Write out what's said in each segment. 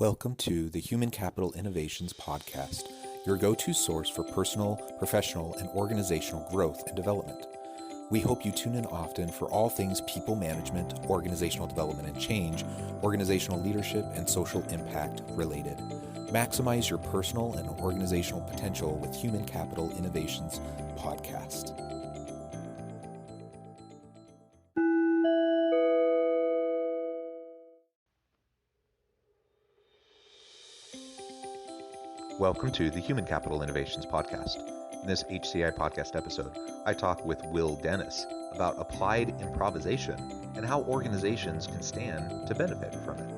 Welcome to the Human Capital Innovations Podcast, your go-to source for personal, professional, and organizational growth and development. We hope you tune in often for all things people management, organizational development and change, organizational leadership, and social impact related. Maximize your personal and organizational potential with Human Capital Innovations Podcast. Welcome to the Human Capital Innovations Podcast. In this HCI podcast episode, I talk with Will Dennis about applied improvisation and how organizations can stand to benefit from it.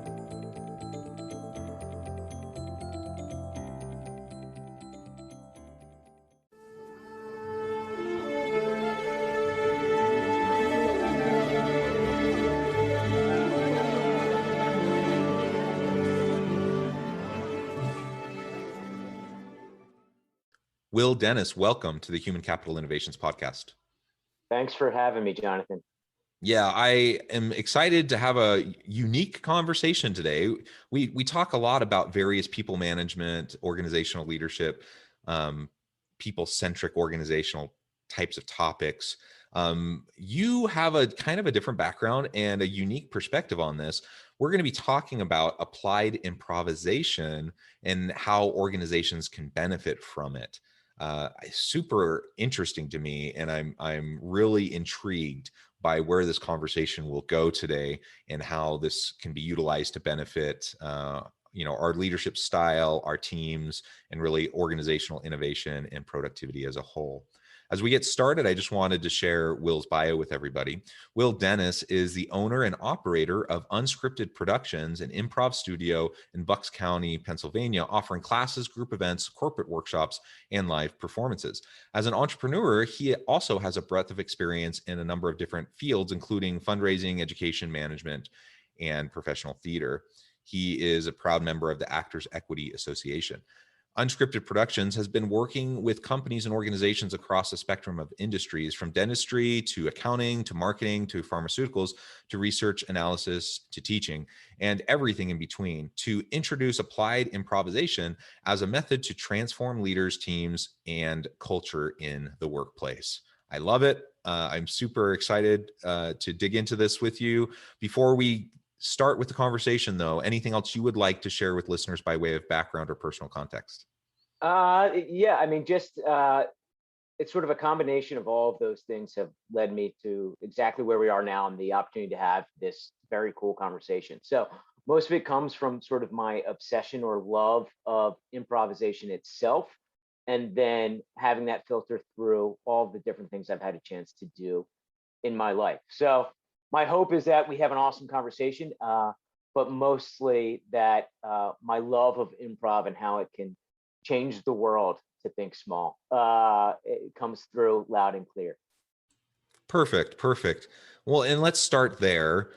Will Dennis, welcome to the Human Capital Innovations Podcast. Thanks for having me, Jonathan. Yeah, I am excited to have a unique conversation today. We talk a lot about various people management, organizational leadership, people-centric organizational types of topics. You have a kind of a different background and a unique perspective on this. We're going to be talking about applied improvisation and how organizations can benefit from it. Super interesting to me, and I'm really intrigued by where this conversation will go today and how this can be utilized to benefit our leadership style, our teams, and really organizational innovation and productivity as a whole. As we get started, I just wanted to share Will's bio with everybody. Will Dennis is the owner and operator of Unscripted Productions, an improv studio in Bucks County, Pennsylvania, offering classes, group events, corporate workshops, and live performances. As an entrepreneur, he also has a breadth of experience in a number of different fields, including fundraising, education management, and professional theater. He is a proud member of the Actors Equity Association. Unscripted Productions has been working with companies and organizations across the spectrum of industries, from dentistry to accounting to marketing to pharmaceuticals to research analysis to teaching and everything in between, to introduce applied improvisation as a method to transform leaders, teams, and culture in the workplace. I love it. I'm super excited to dig into this with you. Before we start with the conversation, though, anything else you would like to share with listeners by way of background or personal context? Yeah, I mean, just it's sort of a combination of all of those things have led me to exactly where we are now and the opportunity to have this very cool conversation. So most of it comes from sort of my obsession or love of improvisation itself, and then having that filter through all the different things I've had a chance to do in my life. So my hope is that we have an awesome conversation, but mostly that my love of improv and how it can change the world to think small it comes through loud and clear. Perfect. Well, and let's start there,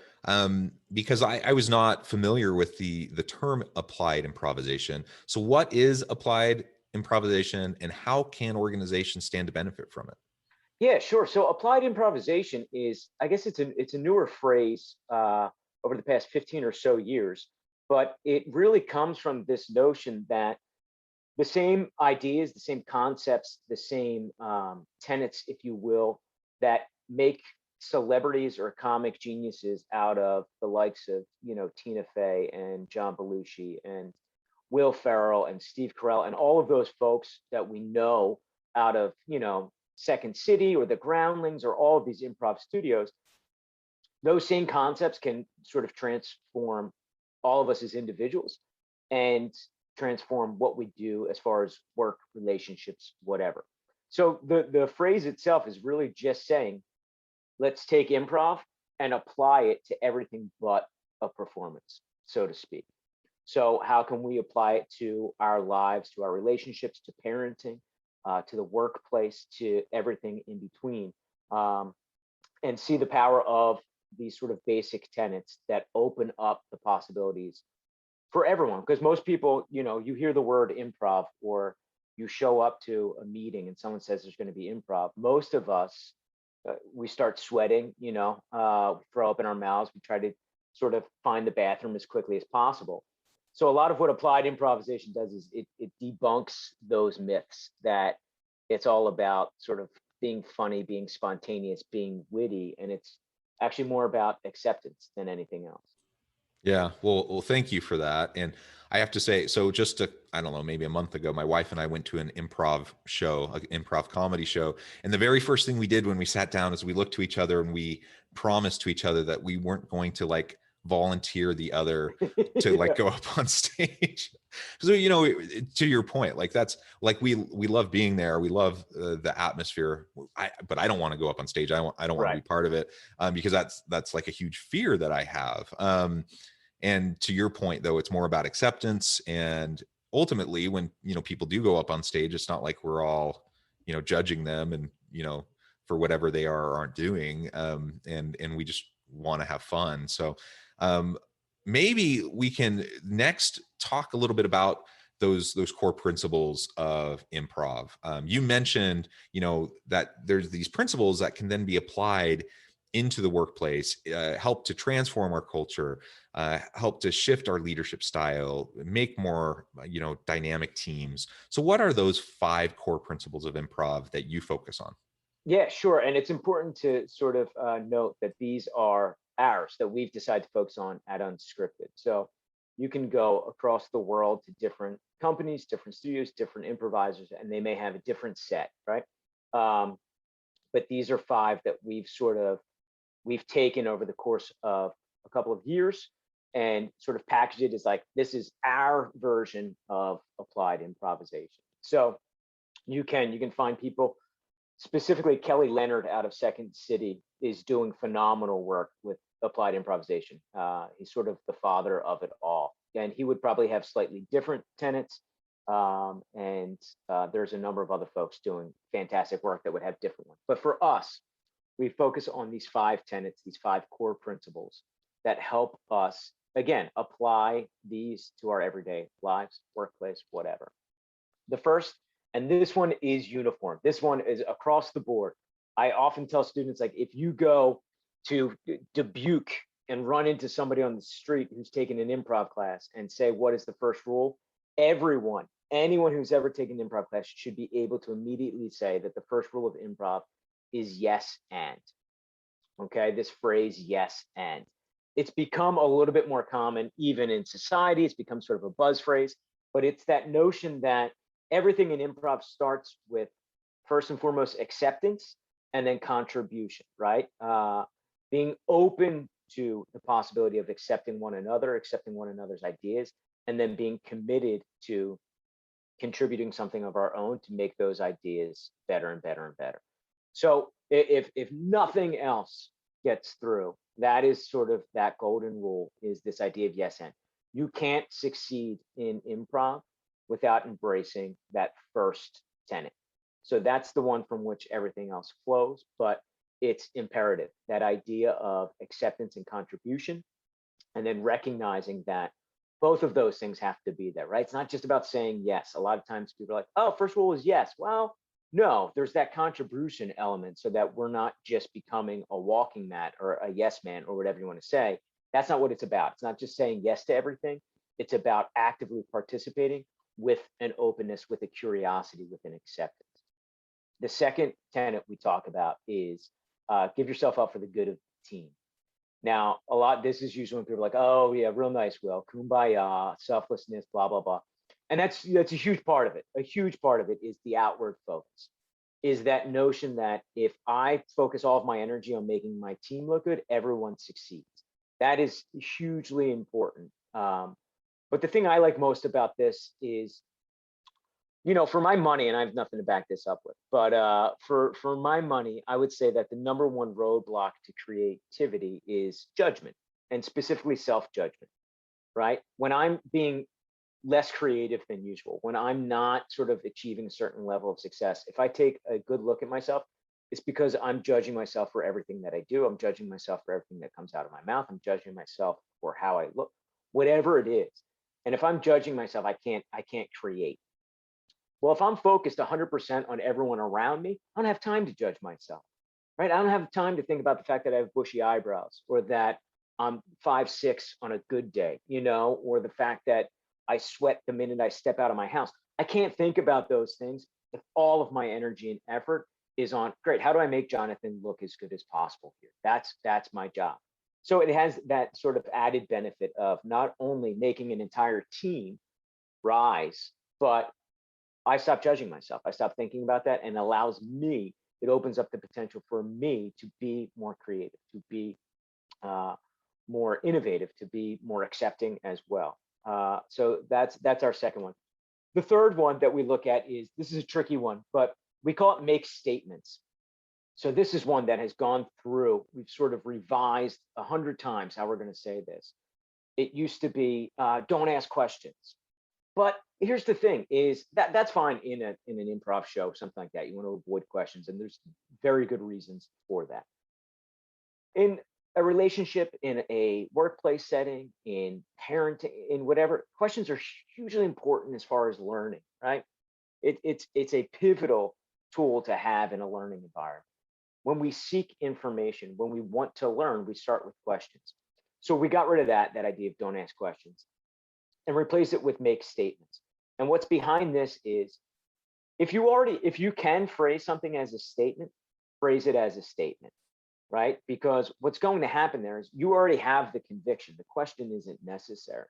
because I was not familiar with the term applied improvisation. So what is applied improvisation and how can organizations stand to benefit from it? Yeah, sure. So applied improvisation is, I guess it's a newer phrase over the past 15 or so years, but it really comes from this notion that the same ideas, the same concepts, the same tenets, if you will, that make celebrities or comic geniuses out of the likes of, Tina Fey and John Belushi and Will Ferrell and Steve Carell and all of those folks that we know out of, Second City or the Groundlings or all of these improv studios. Those same concepts can sort of transform all of us as individuals and transform what we do as far as work, relationships, whatever. So the phrase itself is really just saying, let's take improv and apply it to everything but a performance, so to speak. So how can we apply it to our lives, to our relationships, to parenting, to the workplace, to everything in between, and see the power of these sort of basic tenets that open up the possibilities for everyone? Because most people, you hear the word improv or you show up to a meeting and someone says there's going to be improv. Most of us, we start sweating, throw up in our mouths. We try to sort of find the bathroom as quickly as possible. So a lot of what applied improvisation does is it debunks those myths that it's all about sort of being funny, being spontaneous, being witty, and it's actually more about acceptance than anything else. Yeah, well, thank you for that. And I have to say, so just to, I don't know, maybe a month ago, my wife and I went to an improv show, an improv comedy show. And the very first thing we did when we sat down is we looked to each other and we promised to each other that we weren't going to like volunteer the other to like Yeah, go up on stage. So, you know, to your point, like that's like we love being there. We love the atmosphere. But I don't want to go up on stage. I don't want to right. be part of it, because that's like a huge fear that I have. And to your point, though, it's more about acceptance. And ultimately, when, you know, people do go up on stage, it's not like we're all, you know, judging them and, you know, for whatever they are or aren't doing. And we just want to have fun. So um, maybe we can next talk a little bit about those core principles of improv. You mentioned, you know, that there's these principles that can then be applied into the workplace, help to transform our culture, help to shift our leadership style, make more, you know, dynamic teams. So what are those 5 core principles of improv that you focus on? Yeah, sure. And it's important to sort of note that these are ours that we've decided to focus on at Unscripted. So you can go across the world to different companies, different studios, different improvisers, and they may have a different set, right? Um, but these are 5 that we've taken over the course of a couple of years and sort of packaged it as like, this is our version of applied improvisation. So you can find people, specifically Kelly Leonard out of Second City is doing phenomenal work with applied improvisation. He's sort of the father of it all, and he would probably have slightly different tenets. And there's a number of other folks doing fantastic work that would have different ones. But for us, we focus on these 5 tenets, these 5 core principles that help us, again, apply these to our everyday lives, workplace, whatever. The first, and this one is uniform. This one is across the board. I often tell students, like, if you go to Dubuque and run into somebody on the street who's taken an improv class and say, what is the first rule? Anyone who's ever taken an improv class should be able to immediately say that the first rule of improv is yes and. Okay, this phrase, yes and. It's become a little bit more common even in society. It's become sort of a buzz phrase, but it's that notion that everything in improv starts with, first and foremost, acceptance and then contribution, right? Being open to the possibility of accepting one another, accepting one another's ideas, and then being committed to contributing something of our own to make those ideas better and better and better. So if nothing else gets through, that is sort of that golden rule, is this idea of yes and. You can't succeed in improv without embracing that first tenet. So that's the one from which everything else flows, but it's imperative, that idea of acceptance and contribution, and then recognizing that both of those things have to be there, right? It's not just about saying yes. A lot of times people are like, oh, first rule is yes. Well, no, there's that contribution element, so that we're not just becoming a walking mat or a yes man or whatever you want to say. That's not what it's about. It's not just saying yes to everything. It's about actively participating with an openness, with a curiosity, with an acceptance. The second tenet we talk about is give yourself up for the good of the team. Now, this is usually when people are like, oh yeah, real nice, Will, kumbaya, selflessness, blah, blah, blah. And that's a huge part of it. A huge part of it is the outward focus, is that notion that if I focus all of my energy on making my team look good, everyone succeeds. That is hugely important. But the thing I like most about this is, for my money, and I have nothing to back this up with, but for my money, I would say that the number one roadblock to creativity is judgment, and specifically self-judgment, right? When I'm being less creative than usual, when I'm not sort of achieving a certain level of success, if I take a good look at myself, it's because I'm judging myself for everything that I do. I'm judging myself for everything that comes out of my mouth. I'm judging myself for how I look, whatever it is. And if I'm judging myself, I can't create. Well, if I'm focused 100% on everyone around me, I don't have time to judge myself, right? I don't have time to think about the fact that I have bushy eyebrows, or that I'm 5'6" on a good day, or the fact that I sweat the minute I step out of my house. I can't think about those things if all of my energy and effort is on, great, how do I make Jonathan look as good as possible here? That's my job. So it has that sort of added benefit of not only making an entire team rise, but I stop judging myself. I stop thinking about that, and allows me, it opens up the potential for me to be more creative, to be more innovative, to be more accepting as well. So that's our second one. The third one that we look at is, this is a tricky one, but we call it make statements. So this is one that has gone through, we've sort of revised 100 times how we're going to say this. It used to be, don't ask questions. But here's the thing is that's fine in an improv show, something like that. You want to avoid questions, and there's very good reasons for that. In a relationship, in a workplace setting, in parenting, in whatever, questions are hugely important as far as learning, right? It's a pivotal tool to have in a learning environment. When we seek information, when we want to learn, we start with questions. So we got rid of that idea of don't ask questions and replace it with make statements. And what's behind this is, if you can phrase something as a statement, phrase it as a statement, right? Because what's going to happen there is you already have the conviction. The question isn't necessary.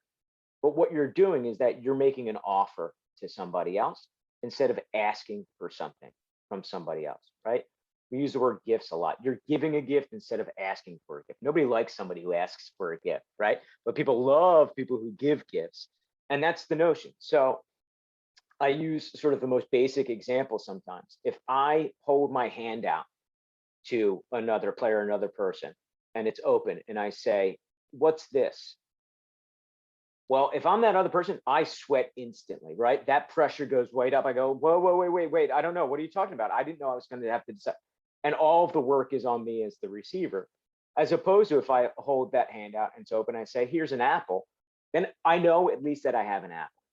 But what you're doing is that you're making an offer to somebody else instead of asking for something from somebody else, right? We use the word gifts a lot. You're giving a gift instead of asking for a gift. Nobody likes somebody who asks for a gift, right? But people love people who give gifts. And that's the notion. So I use sort of the most basic example sometimes. If I hold my hand out to another player, another person, and it's open, and I say, what's this? Well, if I'm that other person, I sweat instantly, right? That pressure goes right up. I go, whoa, wait. I don't know. What are you talking about? I didn't know I was going to have to decide. And all of the work is on me as the receiver, as opposed to if I hold that hand out and it's open, I say, here's an apple, then I know at least that I have an apple,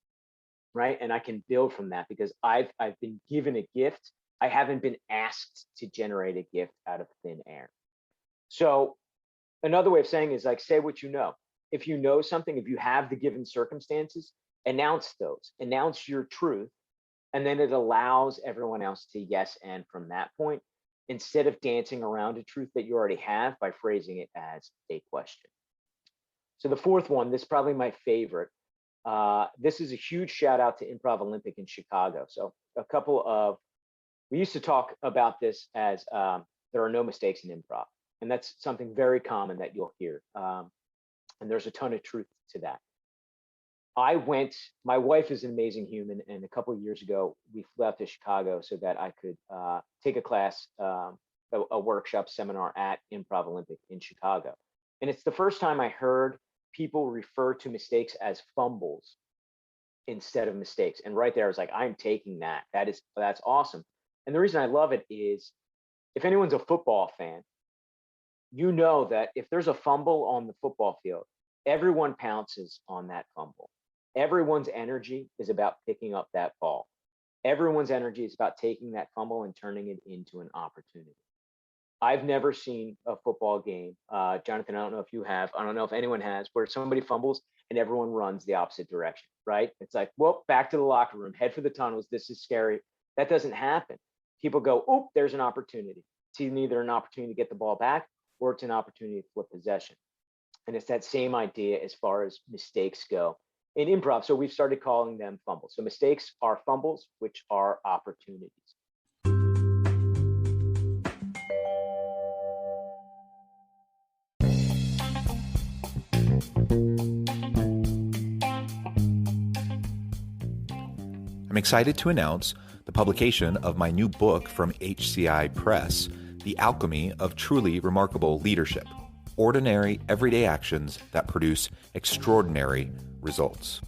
right? And I can build from that because I've been given a gift. I haven't been asked to generate a gift out of thin air. So another way of saying is like, say what you know. If you know something, if you have the given circumstances, announce those, announce your truth, and then it allows everyone else to yes and from that point, instead of dancing around a truth that you already have by phrasing it as a question. So the fourth one, this is probably my favorite. This is a huge shout out to Improv Olympic in Chicago. So we used to talk about this as there are no mistakes in improv. And that's something very common that you'll hear. And there's a ton of truth to that. My wife is an amazing human. And a couple of years ago, we flew out to Chicago so that I could take a class, a workshop seminar at Improv Olympic in Chicago. And it's the first time I heard people refer to mistakes as fumbles instead of mistakes. And right there, I was like, I'm taking that. That's awesome. And the reason I love it is, if anyone's a football fan, you know that if there's a fumble on the football field, everyone pounces on that fumble. Everyone's energy is about picking up that ball. Everyone's energy is about taking that fumble and turning it into an opportunity. I've never seen a football game, Jonathan, I don't know if you have, I don't know if anyone has, where somebody fumbles and everyone runs the opposite direction, right? It's like, well, back to the locker room, head for the tunnels, this is scary. That doesn't happen. People go, oh, there's an opportunity. It's either an opportunity to get the ball back or it's an opportunity to flip possession. And it's that same idea as far as mistakes go in improv. So we've started calling them fumbles. So mistakes are fumbles, which are opportunities. I'm excited to announce the publication of my new book from HCI Press, The Alchemy of Truly Remarkable Leadership: Ordinary, Everyday Actions that Produce Extraordinary Results.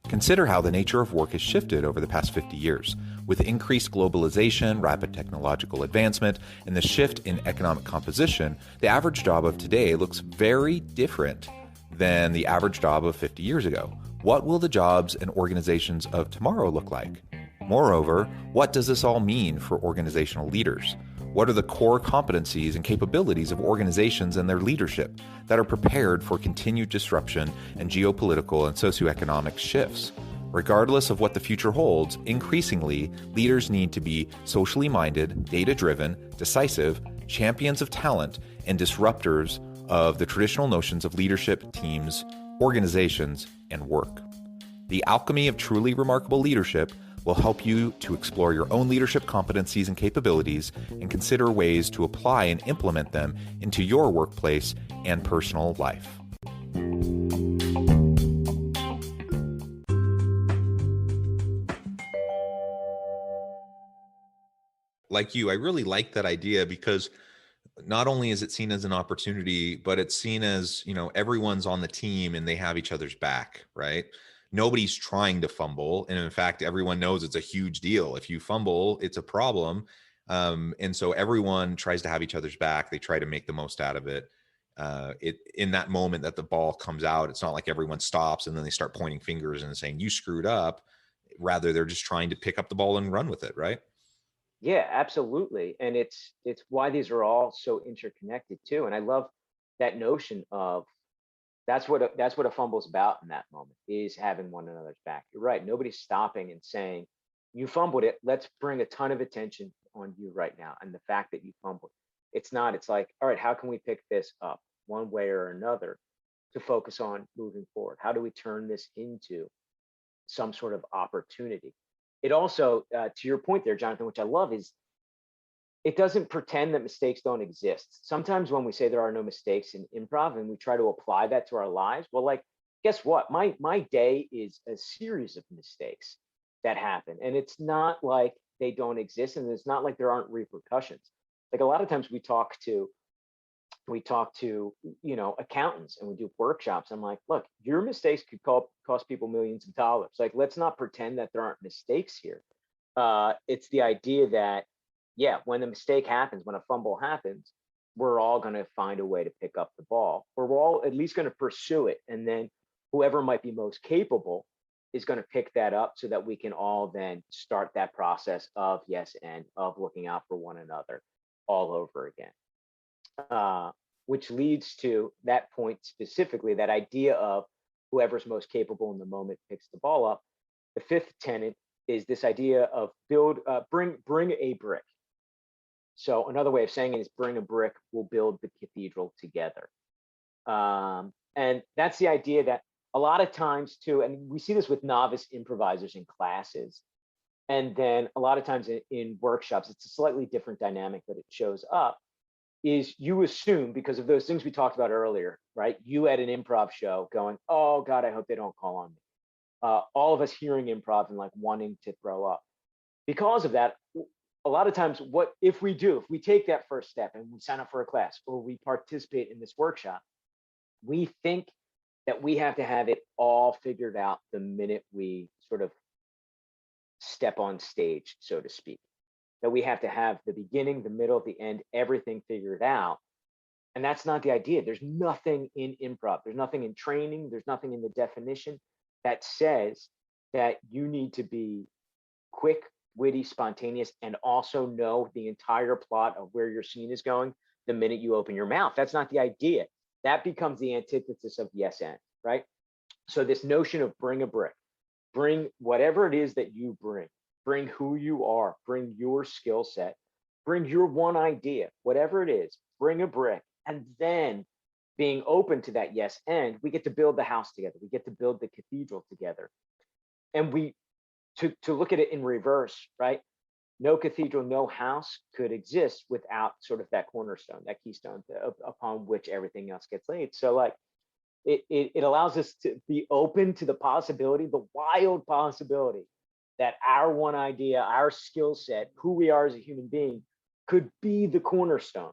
Consider how the nature of work has shifted over the past 50 years. With increased globalization, rapid technological advancement, and the shift in economic composition, the average job of today looks very different than the average job of 50 years ago. What will the jobs and organizations of tomorrow look like? Moreover, what does this all mean for organizational leaders? What are the core competencies and capabilities of organizations and their leadership that are prepared for continued disruption and geopolitical and socioeconomic shifts? Regardless of what the future holds, increasingly, leaders need to be socially minded, data-driven, decisive, champions of talent, and disruptors of the traditional notions of leadership, teams, organizations, and work. The alchemy of truly remarkable leadership will help you to explore your own leadership competencies and capabilities and consider ways to apply and implement them into your workplace and personal life. Like you, I really like that idea because not only is it seen as an opportunity, but it's seen as, everyone's on the team and they have each other's back, right? Nobody's trying to fumble. And in fact, everyone knows it's a huge deal. If you fumble, it's a problem. And so everyone tries to have each other's back. They try to make the most out of it. In that moment that the ball comes out, it's not like everyone stops and then they start pointing fingers and saying, you screwed up. Rather, they're just trying to pick up the ball and run with it, right? Yeah, absolutely. And it's why these are all so interconnected too. And I love that notion of that's what a fumble's about in that moment, is having one another's back. You're right. Nobody's stopping and saying, you fumbled it. Let's bring a ton of attention on you right now. And the fact that you fumbled. It's not, it's like, all right, how can we pick this up one way or another to focus on moving forward? How do we turn this into some sort of opportunity? It also, to your point there, Jonathan, which I love, is it doesn't pretend that mistakes don't exist. Sometimes when we say there are no mistakes in improv and we try to apply that to our lives, well, like, guess what? My day is a series of mistakes that happen. And it's not like they don't exist, and it's not like there aren't repercussions. Like a lot of times we talk to accountants, and we do workshops. I'm like, look, your mistakes could cost people millions of dollars. Like, let's not pretend that there aren't mistakes here. It's the idea that, yeah, when the mistake happens, when a fumble happens, we're all going to find a way to pick up the ball, or we're all at least going to pursue it. And then whoever might be most capable is going to pick that up, so that we can all then start that process of yes and of looking out for one another all over again. Which leads to that point specifically, that idea of whoever's most capable in the moment picks the ball up. The fifth tenet is this idea of bring a brick. So another way of saying it is, bring a brick, we'll build the cathedral together. And that's the idea that a lot of times too, and we see this with novice improvisers in classes, and then a lot of times in workshops, it's a slightly different dynamic that it shows up, is you assume, because of those things we talked about earlier, right? You at an improv show going, oh God, I hope they don't call on me. All of us hearing improv and like wanting to throw up. Because of that, a lot of times if we take that first step and we sign up for a class or we participate in this workshop, we think that we have to have it all figured out the minute we sort of step on stage, so to speak. That we have to have the beginning, the middle, the end, everything figured out. And that's not the idea. There's nothing in improv. There's nothing in training. There's nothing in the definition that says that you need to be quick, witty, spontaneous, and also know the entire plot of where your scene is going the minute you open your mouth. That's not the idea. That becomes the antithesis of yes and, right? So this notion of bring a brick, bring whatever it is that you bring who you are, bring your skill set, bring your one idea, whatever it is, bring a brick. And then being open to that yes and, we get to build the house together. We get to build the cathedral together. And to look at it in reverse, right? No cathedral, no house could exist without sort of that cornerstone, that keystone upon which everything else gets laid. So like it allows us to be open to the possibility, the wild possibility, that our one idea, our skill set, who we are as a human being, could be the cornerstone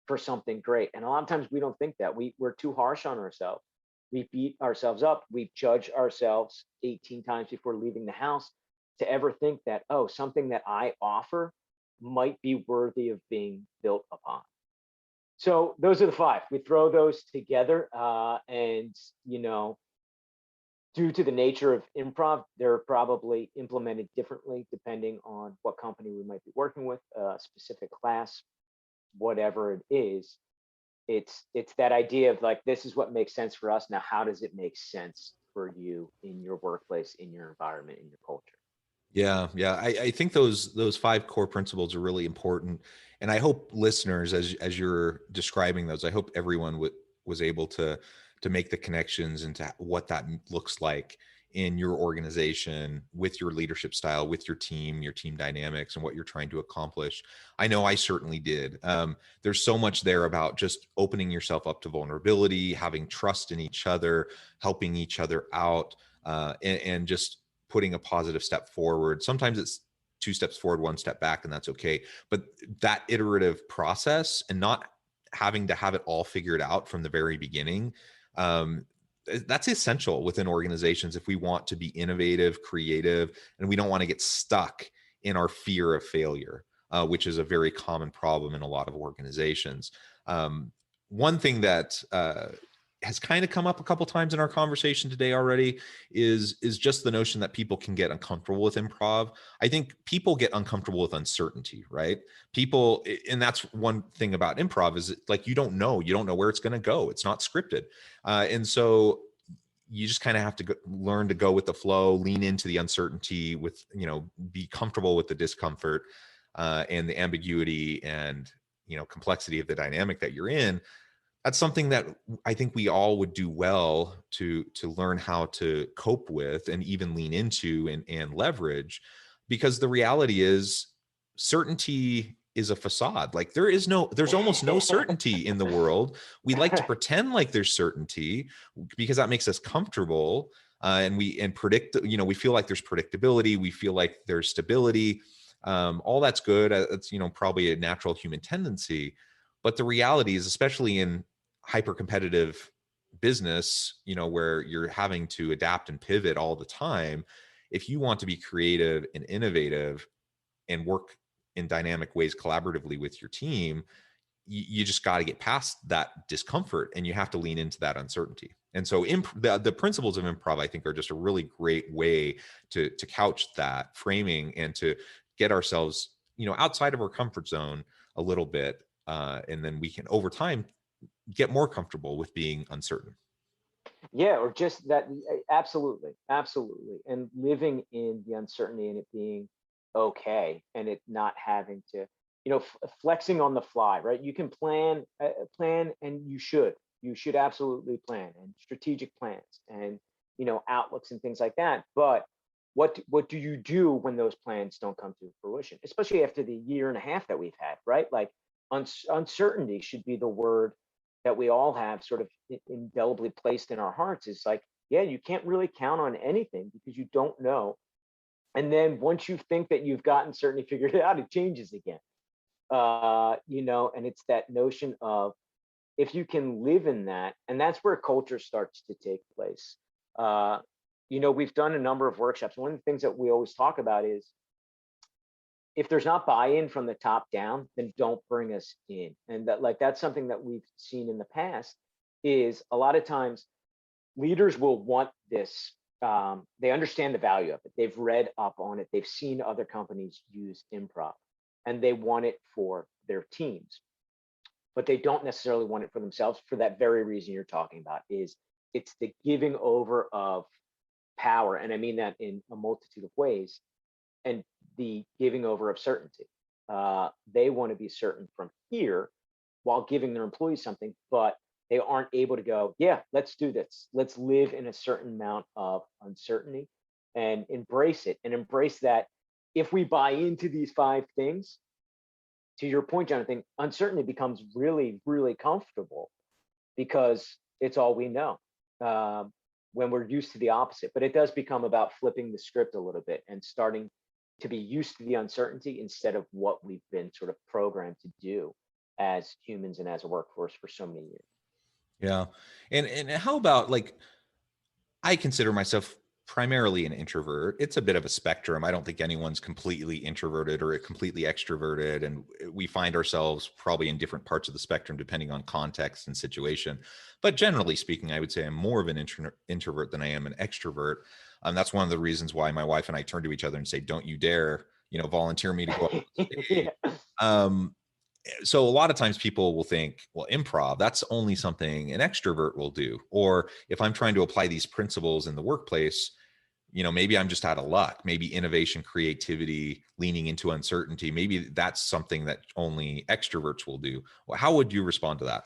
for something great. And a lot of times we don't think that. We're too harsh on ourselves. We beat ourselves up. We judge ourselves 18 times before leaving the house to ever think that, oh, something that I offer might be worthy of being built upon. So those are the five. We throw those together, and due to the nature of improv, they're probably implemented differently depending on what company we might be working with, a specific class, whatever it is. It's that idea of like, this is what makes sense for us. Now, how does it make sense for you in your workplace, in your environment, in your culture? Yeah, yeah. I think those five core principles are really important, and I hope listeners, as you're describing those, I hope everyone was able to make the connections into what that looks like in your organization, with your leadership style, with your team dynamics, and what you're trying to accomplish. I know I certainly did. There's so much there about just opening yourself up to vulnerability, having trust in each other, helping each other out, and just putting a positive step forward. Sometimes it's two steps forward, one step back, and that's okay. But that iterative process and not having to have it all figured out from the very beginning, um, that's essential within organizations if we want to be innovative, creative, and we don't want to get stuck in our fear of failure, which is a very common problem in a lot of organizations. One thing that has kind of come up a couple times in our conversation today already is just the notion that people can get uncomfortable with improv. I think people get uncomfortable with uncertainty, right? People, and that's one thing about improv is like you don't know where it's going to go. It's not scripted, and so you just kind of have to learn to go with the flow, lean into the uncertainty, with be comfortable with the discomfort, and the ambiguity and complexity of the dynamic that you're in. That's something that I think we all would do well to learn how to cope with and even lean into and leverage, because the reality is certainty is a facade. Like there's almost no certainty in the world. We like to pretend like there's certainty because that makes us comfortable, and predict. We feel like there's predictability. We feel like there's stability. All that's good. It's probably a natural human tendency, but the reality is, especially in hyper competitive business, where you're having to adapt and pivot all the time, if you want to be creative and innovative and work in dynamic ways collaboratively with your team, you just got to get past that discomfort and you have to lean into that uncertainty. And so the principles of improv, I think, are just a really great way to couch that framing and to get ourselves outside of our comfort zone a little bit, and then we can over time get more comfortable with being uncertain. Yeah, or just that. Absolutely, absolutely. And living in the uncertainty and it being okay and it not having to, flexing on the fly, right? You can plan, and you should absolutely plan, and strategic plans, and outlooks and things like that. But what do you do when those plans don't come to fruition, especially after the year and a half that we've had, right? Like, uncertainty should be the word that we all have sort of indelibly placed in our hearts. Is like, yeah, you can't really count on anything because you don't know. And then once you think that you've gotten certainty figured out, it changes again. And it's that notion of, if you can live in that, and that's where culture starts to take place. We've done a number of workshops. One of the things that we always talk about is, if there's not buy-in from the top down, then don't bring us in. And that's something that we've seen in the past, is a lot of times leaders will want this. They understand the value of it. They've read up on it. They've seen other companies use improv, and they want it for their teams, but they don't necessarily want it for themselves, for that very reason you're talking about. Is it's the giving over of power. And I mean that in a multitude of ways, and the giving over of certainty. They want to be certain from here while giving their employees something, but they aren't able to go, yeah, let's do this. Let's live in a certain amount of uncertainty and embrace it, and embrace that. If we buy into these five things, to your point, Jonathan, uncertainty becomes really, really comfortable because it's all we know. When we're used to the opposite, but it does become about flipping the script a little bit and starting to be used to the uncertainty instead of what we've been sort of programmed to do as humans and as a workforce for so many years. Yeah. And how about, like, I consider myself primarily an introvert. It's a bit of a spectrum. I don't think anyone's completely introverted or completely extroverted. And we find ourselves probably in different parts of the spectrum depending on context and situation. But generally speaking, I would say I'm more of an introvert than I am an extrovert. That's one of the reasons why my wife and I turn to each other and say, "Don't you dare, volunteer me to go out on stage." Yeah. Um, so a lot of times people will think, well, improv, that's only something an extrovert will do. Or if I'm trying to apply these principles in the workplace, maybe I'm just out of luck. Maybe innovation, creativity, leaning into uncertainty, maybe that's something that only extroverts will do. Well, how would you respond to that?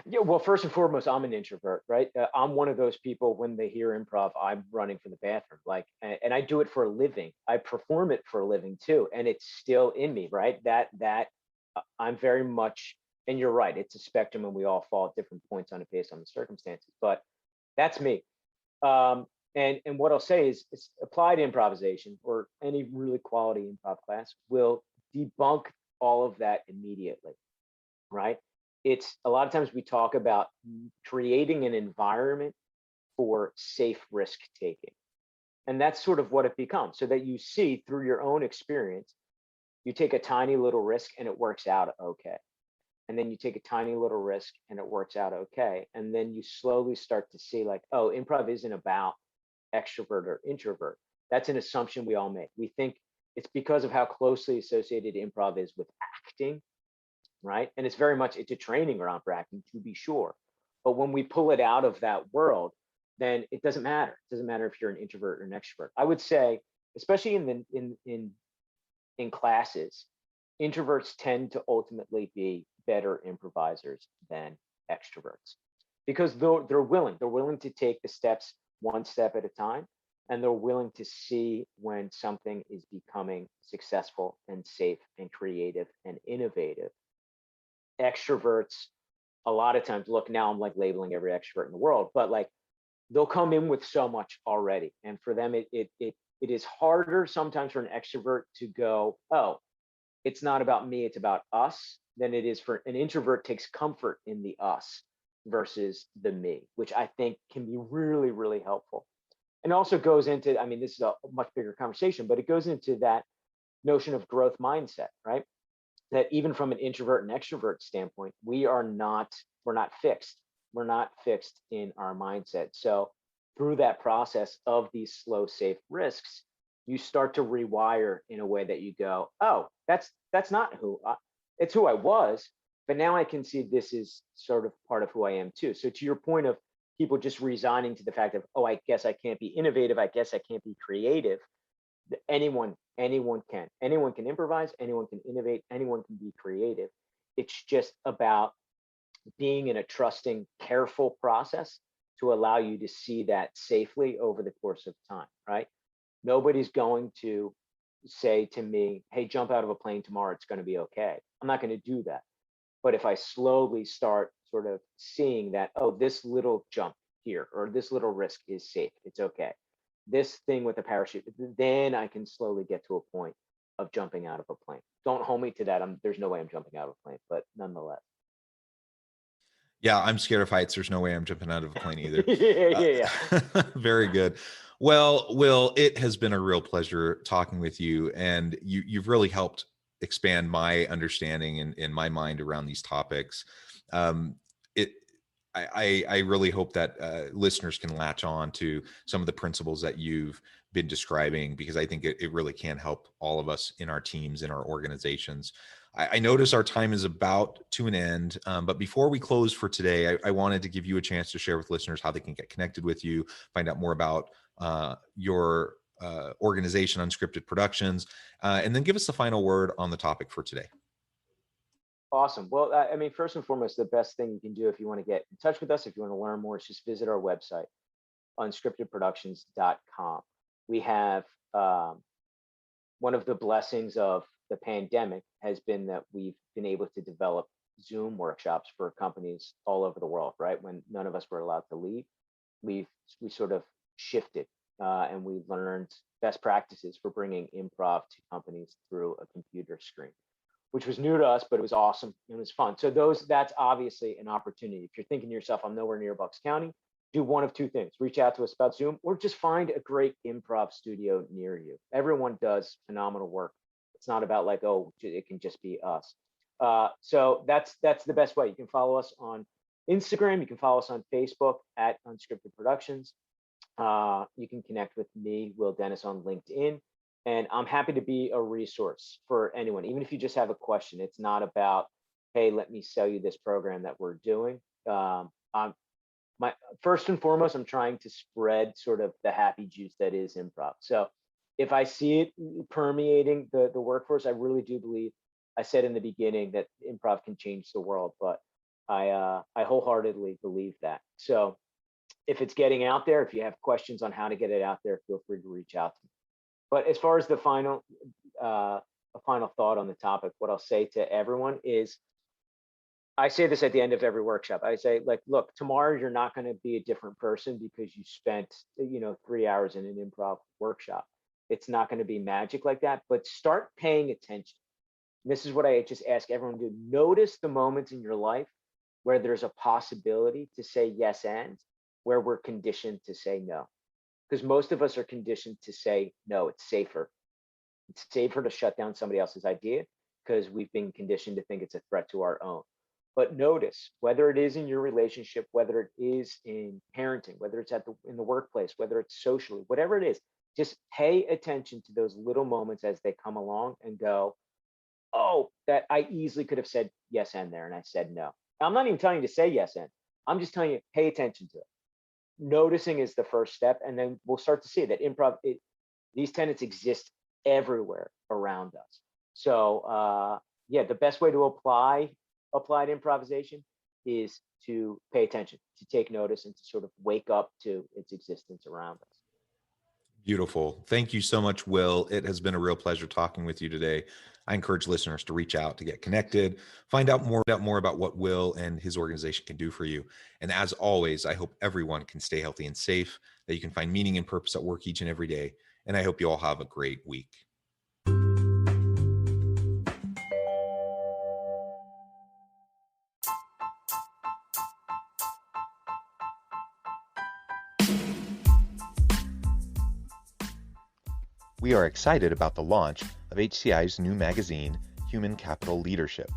Yeah, well, first and foremost, I'm an introvert, right? I'm one of those people when they hear improv, I'm running for the bathroom. Like, and I do it for a living. I perform it for a living too, and it's still in me, right? I'm very much, and you're right, it's a spectrum, and we all fall at different points on it based on the circumstances. But that's me. And what I'll say is, it's applied improvisation or any really quality improv class will debunk all of that immediately, right? It's a lot of times we talk about creating an environment for safe risk taking. And that's sort of what it becomes, so that you see through your own experience, you take a tiny little risk and it works out okay. And then you take a tiny little risk and it works out okay. And then you slowly start to see, like, oh, improv isn't about extrovert or introvert. That's an assumption we all make. We think it's because of how closely associated improv is with acting, right? And it's very much, it's a training ground for acting, to be sure. But when we pull it out of that world, then it doesn't matter. It doesn't matter if you're an introvert or an extrovert. I would say, especially in classes, introverts tend to ultimately be better improvisers than extroverts, because they're willing to take the steps one step at a time, and they're willing to see when something is becoming successful and safe and creative and innovative. Extroverts, a lot of times, look, now I'm like labeling every extrovert in the world, but like, they'll come in with so much already, and for them it is harder sometimes for an extrovert to go, oh, it's not about me, it's about us, than it is for an introvert. Takes comfort in the us versus the me, which I think can be really, really helpful. And also goes into, I mean, this is a much bigger conversation, but it goes into that notion of growth mindset, right? That even from an introvert and extrovert standpoint, we're not fixed. We're not fixed in our mindset. So through that process of these slow, safe risks, you start to rewire in a way that you go, oh, that's not it's who I was, but now I can see this is sort of part of who I am too. So to your point of people just resigning to the fact of, oh, I guess I can't be innovative, I guess I can't be creative. Anyone can improvise, anyone can innovate, anyone can be creative. It's just about being in a trusting, careful process to allow you to see that safely over the course of time, right? Nobody's going to say to me, hey, jump out of a plane tomorrow, it's going to be okay. I'm not going to do that. But if I slowly start sort of seeing that, oh, this little jump here or this little risk is safe, it's okay. This thing with the parachute, then I can slowly get to a point of jumping out of a plane. Don't hold me to that. There's no way I'm jumping out of a plane, but nonetheless. Yeah, I'm scared of heights. There's no way I'm jumping out of a plane either. Yeah, Uh, yeah, yeah. very good. Well, Will, it has been a real pleasure talking with you, and you've really helped expand my understanding and in my mind around these topics. It I really hope that listeners can latch on to some of the principles that you've been describing, because I think it really can help all of us in our teams, in our organizations. I notice our time is about to an end, but before we close for today, I wanted to give you a chance to share with listeners how they can get connected with you, find out more about your organization, Unscripted Productions, and then give us the final word on the topic for today. Awesome. Well, I mean, first and foremost, the best thing you can do if you want to get in touch with us, if you want to learn more, is just visit our website, unscriptedproductions.com. We have one of the blessings of the pandemic has been that we've been able to develop Zoom workshops for companies all over the world, right? When none of us were allowed to leave, we sort of shifted and we learned best practices for bringing improv to companies through a computer screen, which was new to us, but it was awesome and it was fun. So that's obviously an opportunity. If you're thinking to yourself, I'm nowhere near Bucks County, do one of two things: reach out to us about Zoom, or just find a great improv studio near you. Everyone does phenomenal work. It's not about like, oh, it can just be us. So that's the best way. You can follow us on Instagram. You can follow us on Facebook at Unscripted Productions. You can connect with me, Will Dennis, on LinkedIn. And I'm happy to be a resource for anyone, even if you just have a question. It's not about, hey, let me sell you this program that we're doing. I'm my first and foremost, I'm trying to spread sort of the happy juice that is improv. So if I see it permeating the workforce, I really do believe, I said in the beginning that improv can change the world, but I wholeheartedly believe that. So if it's getting out there, if you have questions on how to get it out there, feel free to reach out to me. But as far as the a final thought on the topic, what I'll say to everyone is, I say this at the end of every workshop. I say, like, look, tomorrow you're not going to be a different person because you spent, 3 hours in an improv workshop. It's not going to be magic like that, but start paying attention. And this is what I just ask everyone to do. Notice the moments in your life where there's a possibility to say yes and where we're conditioned to say no. Because most of us are conditioned to say no, it's safer. It's safer to shut down somebody else's idea because we've been conditioned to think it's a threat to our own. But notice, whether it is in your relationship, whether it is in parenting, whether it's in the workplace, whether it's socially, whatever it is, just pay attention to those little moments as they come along and go, oh, that I easily could have said yes and there, and I said no. I'm not even telling you to say yes and. I'm just telling you, pay attention to it. Noticing is the first step, and then we'll start to see that improv, these tenets exist everywhere around us. So yeah, the best way to apply applied improvisation is to pay attention, to take notice, and to sort of wake up to its existence around us. Beautiful. Thank you so much, Will. It has been a real pleasure talking with you today. I encourage listeners to reach out, to get connected, find out more about what Will and his organization can do for you. And as always, I hope everyone can stay healthy and safe, that you can find meaning and purpose at work each and every day. And I hope you all have a great week. We are excited about the launch of HCI's new magazine, Human Capital Leadership.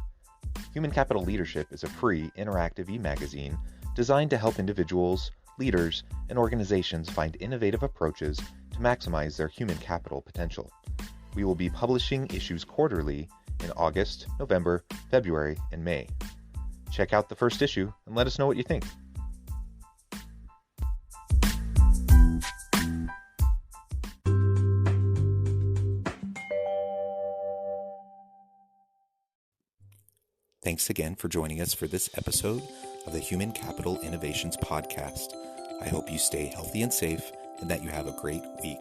Human Capital Leadership is a free, interactive e-magazine designed to help individuals, leaders, and organizations find innovative approaches to maximize their human capital potential. We will be publishing issues quarterly in August, November, February, and May. Check out the first issue and let us know what you think. Thanks again for joining us for this episode of the Human Capital Innovations Podcast. I hope you stay healthy and safe and that you have a great week.